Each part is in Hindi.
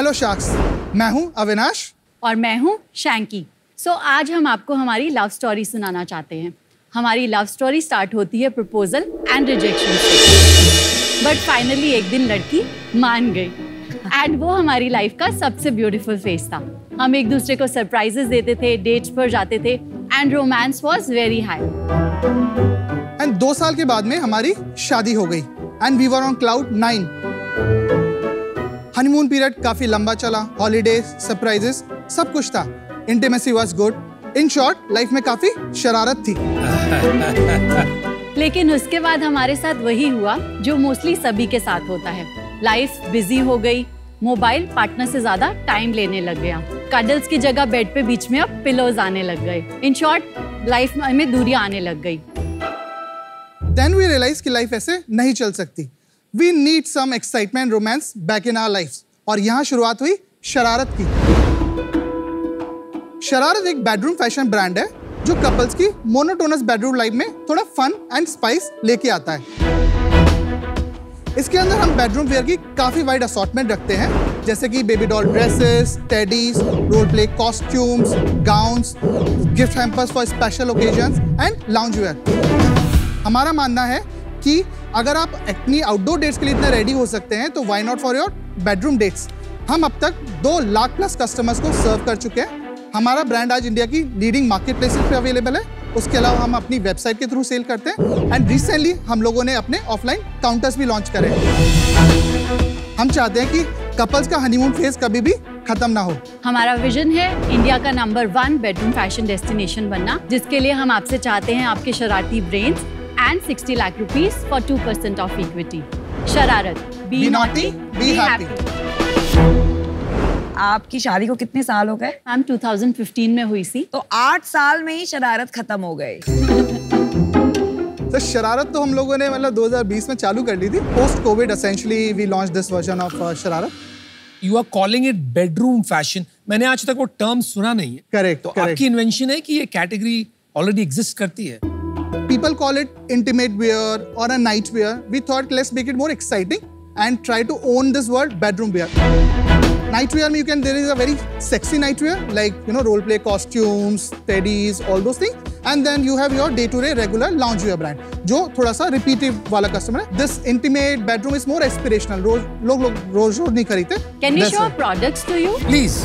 हेलो शार्क्स, मैं हूं अविनाश और मैं हूं शैंकी। आज हम आपको हमारी लव स्टोरी सुनाना चाहते हैं। हमारी लव स्टोरी स्टार्ट होती है प्रपोजल एंड रिजेक्शन से, बट फाइनली एक दिन लड़की मान गई एंड वो हमारी लाइफ का सबसे ब्यूटीफुल फेज था। हम एक दूसरे को सरप्राइजेस देते थे, डेट्स पर जाते थे and romance was very high. And 2 साल के बाद में हमारी शादी हो गई and we were on cloud 9। Honeymoon period काफी लंबा चला, हॉलीडे, सरप्राइजेस, सब कुछ था। Intimacy was good. In short, life में काफी शरारत थी। लेकिन उसके बाद हमारे साथ वही हुआ जो मोस्टली सभी के साथ होता है। लाइफ बिजी हो गई, मोबाइल पार्टनर से ज्यादा टाइम लेने लग गया, कडल्स की जगह बेड पे बीच में अब पिलोज आने लग गए। इन शॉर्ट, लाइफ में दूरियां आने लग गई। देन वी रियलाइज कि लाइफ ऐसे नहीं चल सकती। We need some excitement, romance back in our lives. और यहाँ शुरुआत हुई शरारत की। शरारत एक बेडरूम फैशन ब्रांड है जो कपल्स की मोनोटोनस बेडरूम लाइफ में थोड़ा फन एंड स्पाइस लेके आता है। इसके अंदर हम बेडरूम वेयर की काफी वाइड असॉर्टमेंट रखते हैं, जैसे कि baby doll dresses, teddies, role play costumes, gowns, gift hampers for special occasions and lounge wear. हमारा मानना है कि अगर आप अपनी आउटडोर डेट्स के लिए इतना रेडी हो सकते हैं तो why not for your bedroom dates. हम अब तक 2 लाख प्लस कस्टमर्स को सर्व कर चुके हैं। हमारा ब्रांड आज इंडिया की लीडिंग मार्केट प्लेसेस पे अवेलेबल है। उसके अलावा हम अपनी वेबसाइट के थ्रू सेल करते हैं एंड रिसेंटली हम लोगों ने अपने ऑफलाइन काउंटर्स भी लॉन्च करे। हम चाहते हैं कि कपल्स का हनीमून फेज कभी भी खत्म ना हो। हमारा विजन है इंडिया का नंबर 1 बेडरूम फैशन डेस्टिनेशन बनना, जिसके लिए हम आपसे चाहते हैं आपके शरारती brains and 60 lakh rupees for 2% of equity. शरारत, बी नॉटी, बी हैप्पी। आपकी शादी को कितने साल हो गए? मैम 2015 में हुई थी। तो 8 साल में ही शरारत खत्म हो गई। तो शरारत तो हम लोगों ने मतलब 2020 में चालू कर ली थी। Post Covid essentially we launch this version of Shararat. You are calling it bedroom fashion. मैंने आज तक वो टर्म सुना नहीं है। करेक्ट। तो आपकी इन्वेंशन है कि ये कैटेगरी ऑलरेडी एग्जिस्ट करती है? People call it intimate wear or a night wear. We thought let's make it more exciting and try to own this word bedroom wear. Night wear में there is a very sexy night wear like role play costumes, teddies, all those things. And then you have your day-to-day regular lounge wear brand जो थोड़ा सा repeative वाला customer है. This intimate bedroom is more aspirational. लोग रोज नहीं खरीदते. Can we show products to you? Please.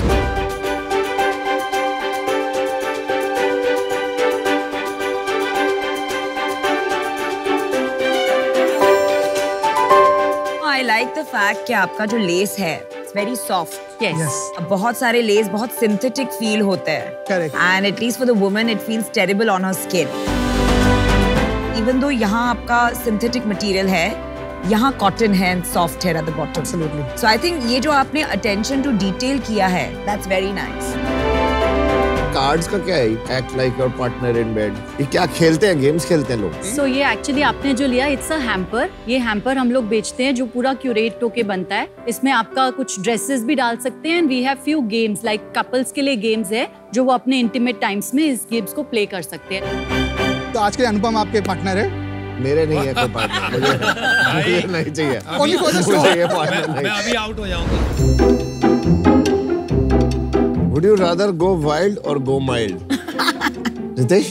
I like the fact कि आपका जो लेस है it's very soft. Yes. अब बहुत सारे लेस बहुत सिंथेटिक फील होते हैं. Correct. And at least for the woman it feels terrible on her skin. Even though यहाँ आपका सिंथेटिक मटेरियल है, यहाँ कॉटन है and soft है at the bottom. Absolutely. So I think ये जो आपने attention to detail किया है, that's very nice. कार्ड्स का क्या है? Act like your partner in bed. ये क्या खेलते हैं? गेम्स खेलते हैं लोग? So ये एक्चुअली आपने जो लिया इट्स अ हैम्पर। ये हैम्पर हम लोग बेचते हैं जो पूरा क्यूरेट होके बनता है। इसमें आपका कुछ ड्रेसेस भी डाल सकते हैं and we have few games like couples के लिए गेम्स है जो वो अपने इंटीमेट टाइम्स में इस गेम्स को प्ले कर सकते हैं। तो आज के अनुपम आपके पार्टनर है? मेरे नहीं है कोई पार्टनर। मुझे नहीं चाहिए। Only for the show. मैं अभी आउट हो जाऊंगा। Would you rather go wild or go mild? Ritesh?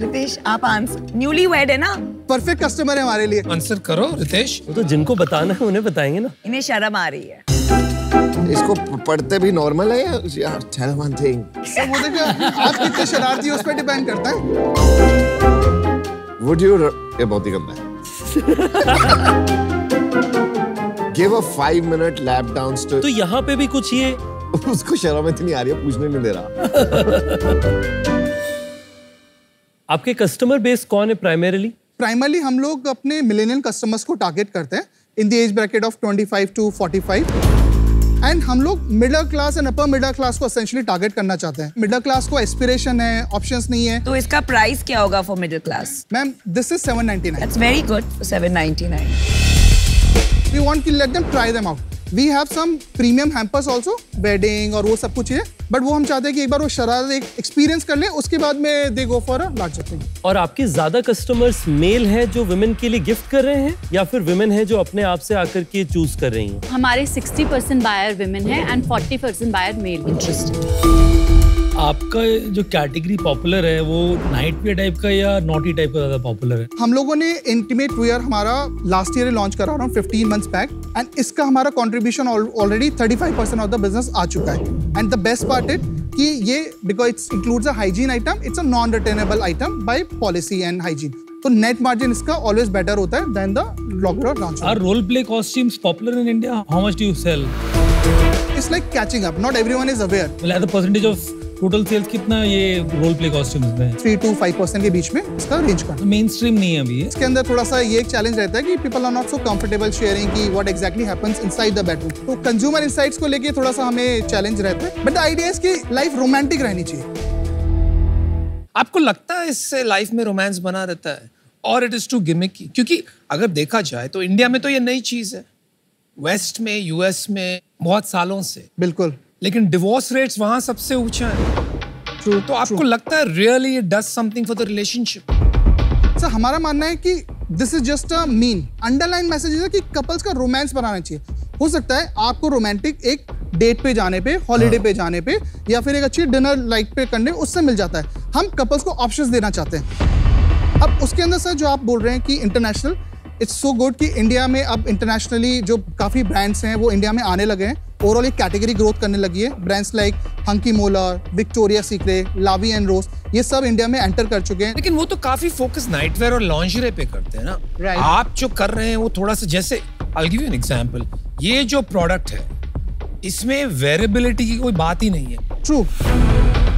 Ritesh आप आंसर न्यूली वेड है ना? परफेक्ट कस्टमर है हमारे लिए। आंसर करो रितेश। तो जिनको बताना है उन्हें बताएंगे ना। इन्हें शर्म आ रही है। इसको पढ़ते भी नॉर्मल है या tell one thing? तो वो देखिए आप कितने शरारती हो उस पर डिपेंड करता है। Would you ये बहुत ही गंदा है। Give a 5-minute lap dance to. तो यहाँ पे भी कुछ ये उसको शर्म इतनी आ रही है, पूछने नहीं दे रहा। आपके कस्टमर बेस कौन है प्राइमरली? हम लोग अपने मिलेनियल कस्टमर्स को टारगेट करते हैं in the age bracket of 25 to 45 and हम लोग middle class and upper middle class को एसेंशियली टारगेट करना चाहते हैं। मिडिल क्लास को एस्पिरेशन है, ऑप्शंस नहीं है। तो इसका प्राइस क्या होगा for middle class? Ma'am this is 799। That's very good for 799. We want to let them try them out. We have some premium hampers also, wedding और वो सब कुछ है, बट वो हम चाहते हैं कि एक बार वो शरारत एक एक्सपीरियंस कर ले, उसके बाद में they go for a larger thing. और आपके ज्यादा कस्टमर्स मेल हैं जो वुमेन के लिए गिफ्ट कर रहे हैं, या फिर वुमेन हैं जो अपने आप से आकर के चूज कर रही हैं? हमारे 60% बायर विमेन है एंड 40% बायर मेल। इंटरेस्टिंग। आपका जो कैटेगरी पॉपुलर है वो नाइट वेयर टाइप का या नॉटी टाइप का ज्यादा पॉपुलर है? हम लोगों ने इंटीमेट वेयर हमारा लास्ट ईयर लॉन्च करा अराउंड 15 मंथ्स बैक, एंड इसका हमारा contribution already 35% of the business आ चुका है। And the best part it कि ये because it's includes a hygiene item, it's a non returnable item by policy and hygiene, तो नेट मार्जिन इसका ऑलवेज बेटर होता है than the regular launch. Are role play costumes popular in India? How much do you sell? It's like catching up, not everyone is aware. Well, as a percentage of total sales कितना ये role play costumes में है? 3 to 5% के बीच में इसका रेंज का। मेन स्ट्रीम नहीं है अभी ये। इसके अंदर थोड़ा सा ये एक चैलेंज रहता है कि people are not so comfortable sharing कि what exactly happens inside the bedroom, तो कंज्यूमर इनसाइट्स को लेके थोड़ा सा हमें चैलेंज रहता है, बट द आइडिया इज कि लाइफ रोमांटिक रहनी चाहिए। आपको लगता है इससे लाइफ में रोमांस बना रहता है, और इट इज टू गिमिकी? क्योंकि अगर देखा जाए तो इंडिया में तो ये नई चीज है, वेस्ट में, यूएस में बहुत सालों से, बिल्कुल, लेकिन डिवोर्स रेट्स वहां सबसे ऊंचा है। ट्रू। तो आपको लगता है really it does something for the relationship? Sir हमारा मानना है कि this is just a mean, underline message है कि कपल्स का रोमांस बनाना चाहिए। हो सकता है आपको रोमांटिक एक डेट पे जाने पे, हॉलीडे पे जाने पे, या फिर एक अच्छी डिनर लाइट पे करने उससे मिल जाता है। हम कपल्स को ऑप्शंस देना चाहते हैं। अब उसके अंदर सर जो आप बोल रहे हैं कि इंटरनेशनल, इट्स सो गुड कि इंडिया में अब इंटरनेशनली जो काफ़ी ब्रांड्स हैं वो इंडिया में आने लगे हैं। ओवरऑल एक कैटेगरी ग्रोथ करने लगी है। Brands like hunky molar, Victoria secret, लावी एंड रोज, ये सब इंडिया में एंटर कर चुके हैं। लेकिन वो तो काफी फोकस नाइटवेयर और लॉन्जरे पे करते हैं ना। Right. आप जो कर रहे हैं वो थोड़ा सा, जैसे I'll give you an example, ये जो प्रोडक्ट है इसमें वेरिएबिलिटी की कोई बात ही नहीं है। ट्रू।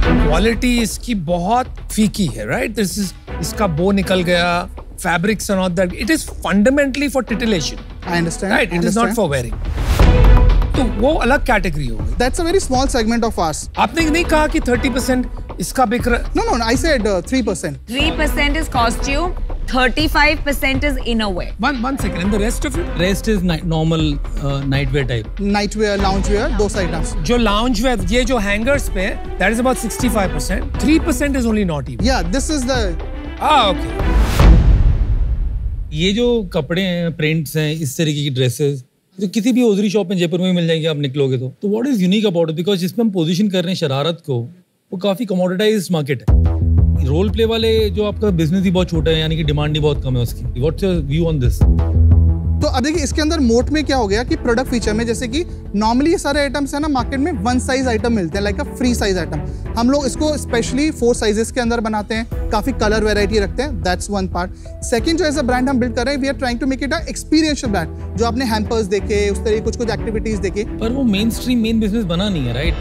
क्वालिटी इसकी बहुत फीकी है, राइट? इसका बो निकल गया, fabrics and all that, it is fundamentally for titillation, I understand, right? It is not for wearing. तो वो अलग कैटेगरी हो गई। That's a very small segment of ours. आपने नहीं कहा कि 30% इसका बिक रहा? No, I said 3%. 3% is costume, 35% is innerwear. One second, and the rest of it? Rest is normal nightwear type. Nightwear, loungewear, those items. जो loungewear, ये जो hangers पे, that is about 65%. 3% is only naughty. Yeah, this is the. Okay. ये जो कपड़े हैं, प्रिंट्स हैं, इस तरीके की ड्रेसेस तो किसी भी ओजरी शॉप में जयपुर में मिल जाएंगे आप निकलोगे तो what is unique about it? Because जिसमें हम पोजीशन कर रहे हैं शरारत को, वो काफी कमोडिटाइज्ड मार्केट है। रोल प्ले वाले जो आपका बिजनेस ही बहुत छोटा है, यानी कि डिमांड ही बहुत कम है उसकी। What's your view on this? तो अब देखिए इसके अंदर मोट में क्या हो गया कि प्रोडक्ट फीचर में, जैसे कि नॉर्मली ये सारे आइटम्स है ना मार्केट में वन साइज आइटम मिलते हैं, like a free size item. हम लोग इसको स्पेशली 4 साइजेस के अंदर बनाते हैं, काफी कलर वेराइटी रखते हैं। That's one part. सेकंड जो एज अ ब्रांड हम बिल्ड कर रहे हैं, we are trying to make it a experiential brand, जो आपने हैम्पर्स देखे, उस तरह कुछ एक्टिविटीज देखे। पर वो मेन स्ट्रीम मेन बिजनेस बना नहीं है, राइट?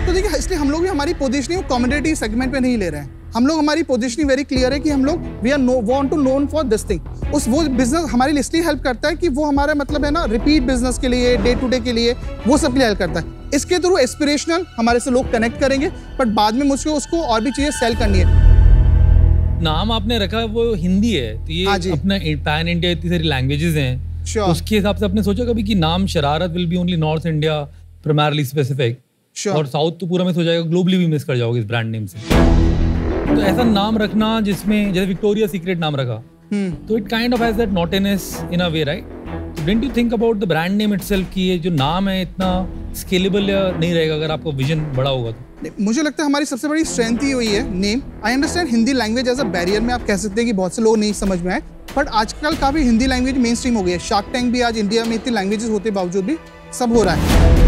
तो देखिए इसलिए हम लोग भी हमारी पोजीशनिंग कम्युनिटी सेगमेंट पे नहीं ले रहे हैं। हम लोग, हमारी पोजीशनिंग वेरी क्लियर है कि हम लोग we are want to known for this thing. उस वो बिजनेस हमारे लिए इसलिए हेल्प करता है कि वो हमारा मतलब है ना रिपीट बिजनेस के लिए, डे टू डे के लिए, वो सब के लिए हेल्प करता है। इसके थ्रू एस्पिरेशनल हमारे से लोग कनेक्ट करेंगे, बट बाद में मुझको उसको और भी चीजें सेल करनी है। नाम आपने रखा वो हिंदी है, तो ये अपना पैन इंडिया इतनी सारी लैंग्वेजेस हैं, उसके हिसाब से आपने सोचा कभी कि नाम शरारत will be only north India primarily specific, और साउथ तो पूरा मिस हो जाएगा, ग्लोबली भी मिस कर जाओगे इस ब्रांड नेम से। तो ऐसा नाम रखना जिसमें, जैसे विक्टोरिया सीक्रेट नाम रखा, तो it kind of has that naughtiness in a way, right? So didn't you think about the brand name itself कि ये जो नाम है इतना स्केलेबल या नहीं रहेगा अगर आपका विजन बड़ा होगा तो? मुझे लगता है हमारी सबसे बड़ी स्ट्रेंथ ही हुई है name. I understand Hindi language as a barrier में आप कह सकते हैं कि बहुत से लोग नहीं समझ में आए, बट आजकल काफी हिंदी लैंग्वेज मेन स्ट्रीम हो गई है। शार्क टैंक भी आज इंडिया में इतनी लैंग्वेजेस होते बावजूद भी सब हो रहा है।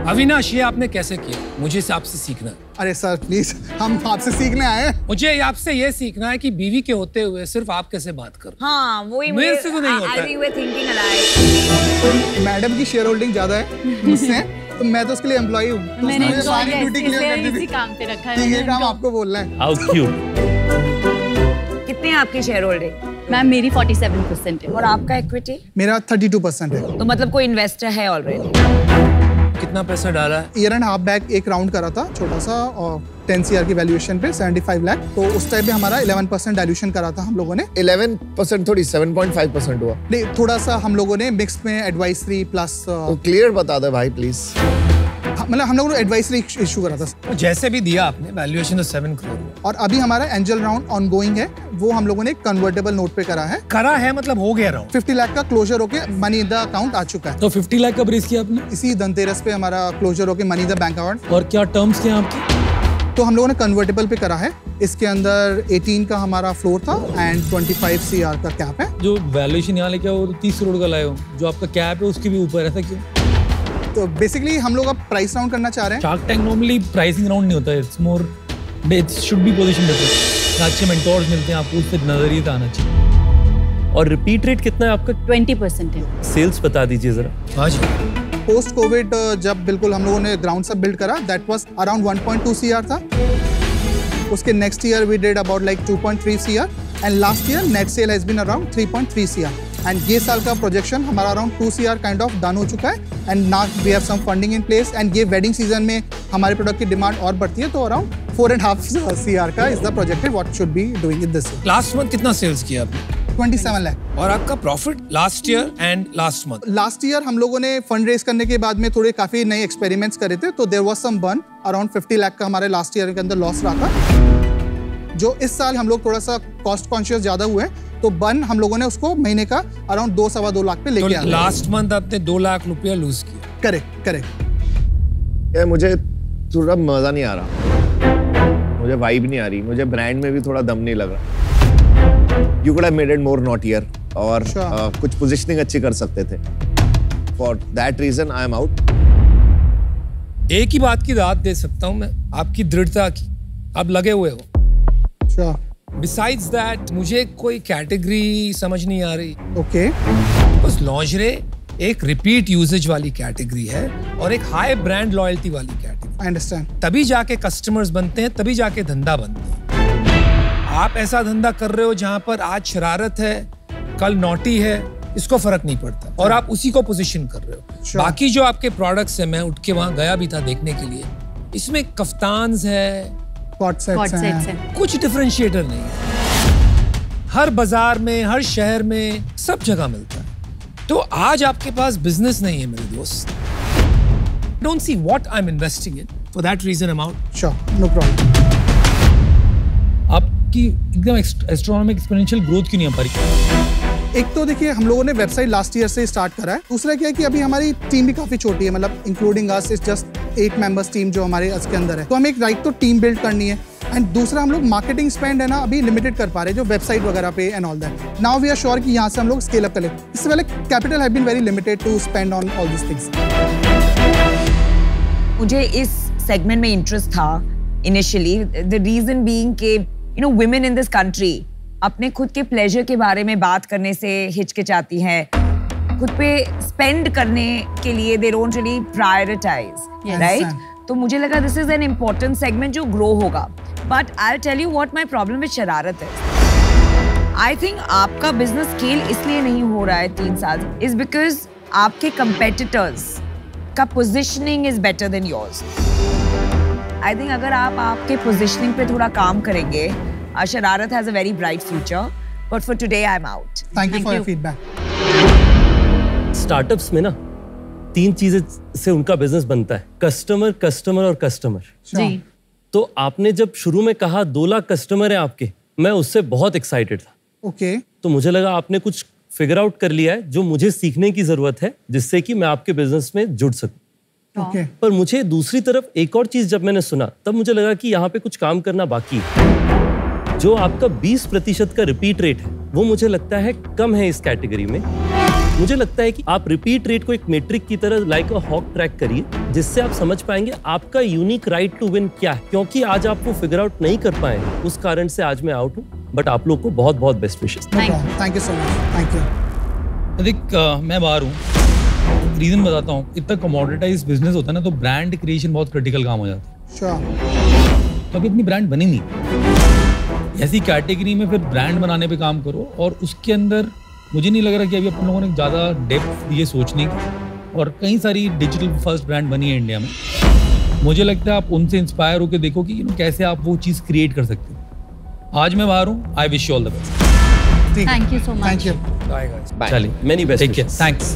अविनाश, ये आपने कैसे किया? मुझे आपसे सीखना है। अरे सर प्लीज, हम आपसे सीखने आए हैं। मुझे आपसे ये सीखना है कि बीवी के होते हुए सिर्फ आप कैसे बात करो। हाँ, वही मेरे से तो नहीं होता है। मैडम की शेयर होल्डिंग ज्यादा है मुझसे, तो मैं तो उसके लिए एम्प्लॉय हूँ, तो मैंने सारी ड्यूटी क्लियर कर दी इसी थी। काम पे रखा है। ये काम आपको बोलना है। How cute. कितने हैं आपकी शेयर होल्डिंग? मैम मेरी 47% है। और आपका इक्विटी? मेरा 32% है। तो मतलब कोई इन्वेस्टर है ऑलरेडी? कितना पैसा डाला है? ईयर एंड हाफ बैक एक राउंड करा था छोटा सा, और 10 CR की वैल्यूएशन पे 75 लाख। तो उस टाइम पे हमारा 11% डायल्यूशन करा था हम लोगों ने। 11% थोड़ी 7.5% हुआ। नहीं, थोड़ा सा हम लोगों ने मिक्स में एडवाइजरी प्लस तो क्लियर बता दे भाई प्लीज। मतलब हम लोगों ने एडवाइजरी इशू करा था। तो जैसे भी दिया आपने, वैल्यूएशन तो 7 करोड़ हुआ। और अभी हमारा एंजल राउंड ऑनगोइंग है, वो हम लोगों ने कन्वर्टेबल नोट पे करा है मतलब हो गया राउंड। 50 लाख का क्लोजर होके मनी इन द अकाउंट आ चुका है। तो 50 लाख का रेज किया आपने? इसी धनतेरस पे हमारा क्लोजर होके money in the bank account. और क्या टर्म्स क्या आपकी? तो हम लोगों ने कन्वर्टेबल पे करा है। इसके अंदर 18 का हमारा फ्लोर था एंड 25 CR का कैप है। जो वैल्यूएशन यहाँ लेके वो 30 करोड़ का लाए हो, जो आपका कैप है उसके भी ऊपर, ऐसा क्यों? तो बेसिकली हम लोग अब प्राइस राउंड करना चाह रहे हैं। Shark tank normally pricing round नहीं होता है, it's more it should be position better. अच्छे मेंटोर्स मिलते हैं आपको, उससे नजरिए आना चाहिए। और रिपीट रेट कितना है आपका? 20% है। सेल्स बता दीजिए जरा। हाँ जी। पोस्ट कोविड जब बिल्कुल हम लोगों ने ग्राउंड सब बिल्ड करा, दैट वाज अराउंड 1.2 CR था। उसके next year we did about like 2.3 CR and last year net sale has been around 3.3 CR and ये साल का प्रोजेक्शन हमारा around 2 CR kind of done हो चुका है and now we have some funding in place and ये वेडिंग सीजन में हमारे प्रोडक्ट की डिमांड और बढ़ती है, तो अराउंड 4.5 CR का is the projected what should be doing in this. Last month कितना सेल्स किया आपने? 27 लाख। और आपका profit last year and last month? Last year हम लोगों ने फंड रेज करने के बाद में थोड़े काफी नए एक्सपेरिमेंट्स करे थे, तो there was some burn around 50 lakh का हमारे लास्ट ईयर के अंदर लॉस रहा था। जो इस साल हम लोग थोड़ा सा कॉस्ट कॉन्शियस ज्यादा हुए, तो बर्न हम लोगों ने उसको महीने का अराउंड 2-2.25 लाख पे लेके आए। लास्ट मंथ आपने 2 लाख रुपया लूज किया। करेक्ट। मुझे थोड़ा मजा नहीं आ रहा, मुझे वाइब नहीं आ रही, मुझे ब्रांड में भी थोड़ा दम नहीं लग रहा। You could have made it more naughtier और कुछ पोजीशनिंग अच्छी कर सकते थे। For that reason I am out. एक ही बात की दाद दे सकता हूं मैं, आपकी दृढ़ता की। आप लगे हुए हो। Besides that, मुझे कोई कैटेगरी समझ नहीं आ रही। ओके। बस लॉन्जरे एक रिपीट यूजेज वाली कैटेगरी है और एक हाई ब्रांड लॉयल्टी वाली कैटेगरी। I understand. तभी जाके कस्टमर्स बनते हैं, तभी जाके धंधा बनते हैं। आप ऐसा धंधा कर रहे हो जहां पर आज शरारत है, कल नॉटी है, इसको फर्क नहीं पड़ता और आप उसी को पोजीशन कर रहे हो। बाकी जो आपके प्रोडक्ट्स हैं, मैं उठ के वहां गया भी था देखने के लिए, इसमें कफ्तान्स है, कुछ डिफरेंशिएटर नहीं है। हर बाजार में, हर शहर में, सब जगह मिलता है। तो आज आपके पास बिजनेस नहीं है मेरे दोस्त। Don't see what I am investing in, for that reason I am out. Sure, no problem. आपकी एकदम एस्ट्रोनॉमिक एक्सपोनेंशियल ग्रोथ क्यों नहीं आ पा रही? एक तो देखिए हम लोगों ने वेबसाइट लास्ट ईयर से स्टार्ट करा है। दूसरा क्या है कि अभी हमारी टीम भी काफी छोटी है, मतलब including us is just 8 members team जो हमारे इसके अंदर है। तो हमें एक राइट तो टीम बिल्ड करनी है एंड दूसरा हम लोग मार्केटिंग स्पेंड है ना अभी लिमिटेड कर पा रहे हैं, जो वेबसाइट वगैरह पे and all that. Now we are sure कि यहाँ से हम लोग स्केल अप करें। इससे पहले capital have been very limited to spend on all this things. मुझे इस सेगमेंट में इंटरेस्ट था इनिशियली, द रीजन बीइंग कि you know women in this country अपने खुद के प्लेजर के बारे में बात करने से हिचकिचाती हैं, खुद पे स्पेंड करने के लिए they don't really prioritise, right? तो मुझे लगा this is an important segment जो ग्रो होगा। But I tell you what my problem with Shararat है। आई थिंक आपका बिजनेस स्केल इसलिए नहीं हो रहा है 3 साल, इज बिकॉज आपके कंपेटिटर्स का positioning is better than yours. I think अगर आप आपके पोजिशनिंग पे थोड़ा काम करेंगे, Shararat has a very bright future, but for today I am out. Thank you for your feedback. Startups में ना 3 चीजें से उनका बिजनेस बनता है, कस्टमर, कस्टमर और कस्टमर। जी। तो आपने जब शुरू में कहा 2 लाख कस्टमर है आपके, मैं उससे बहुत एक्साइटेड था। ओके। तो मुझे लगा आपने कुछ फिगर आउट कर लिया है जो मुझे सीखने की जरूरत है, जिससे कि मैं आपके बिजनेस में जुड़ सकूं। Okay. पर मुझे दूसरी तरफ एक और चीज जब मैंने सुना, तब मुझे लगा कि यहाँ पे कुछ काम करना बाकी है। जो आपका 20% का रिपीट रेट है, वो मुझे लगता है कम है इस कैटेगरी में। मुझे लगता है कि आप रिपीट रेट को एक मेट्रिक की तरह लाइक अ हॉक ट्रैक करिए, जिससे आप समझ पाएंगे आपका यूनिक राइट टू विन क्या है। क्योंकि आज आप वो फिगर आउट नहीं कर पाए, उस कारण से आज मैं आउट हूँ। बट आप लोग को बहुत बहुत best wishes. Thank you so much. Thank you. अधिक मैं बाहर हूँ, रीजन बताता हूँ। इतना कमोडिटाइज बिजनेस होता है ना, तो ब्रांड क्रिएशन बहुत क्रिटिकल काम हो जाता है। श्योर। तो अभी अपनी ब्रांड बनी नहीं, ऐसी कैटेगरी में फिर ब्रांड बनाने पे काम करो। और उसके अंदर मुझे नहीं लग रहा कि अभी अपन लोगों ने ज़्यादा डेप्थ दी है सोचने की। और कई सारी डिजिटल फर्स्ट ब्रांड बनी है इंडिया में। मुझे लगता है आप उनसे इंस्पायर होकर देखो कि कैसे आप वो चीज़ क्रिएट कर सकते हो। आज मैं बाहर हूँ, I wish you all the best. Thank you so much. Thank you. Bye guys. चलिए, many best. Take care. Thanks.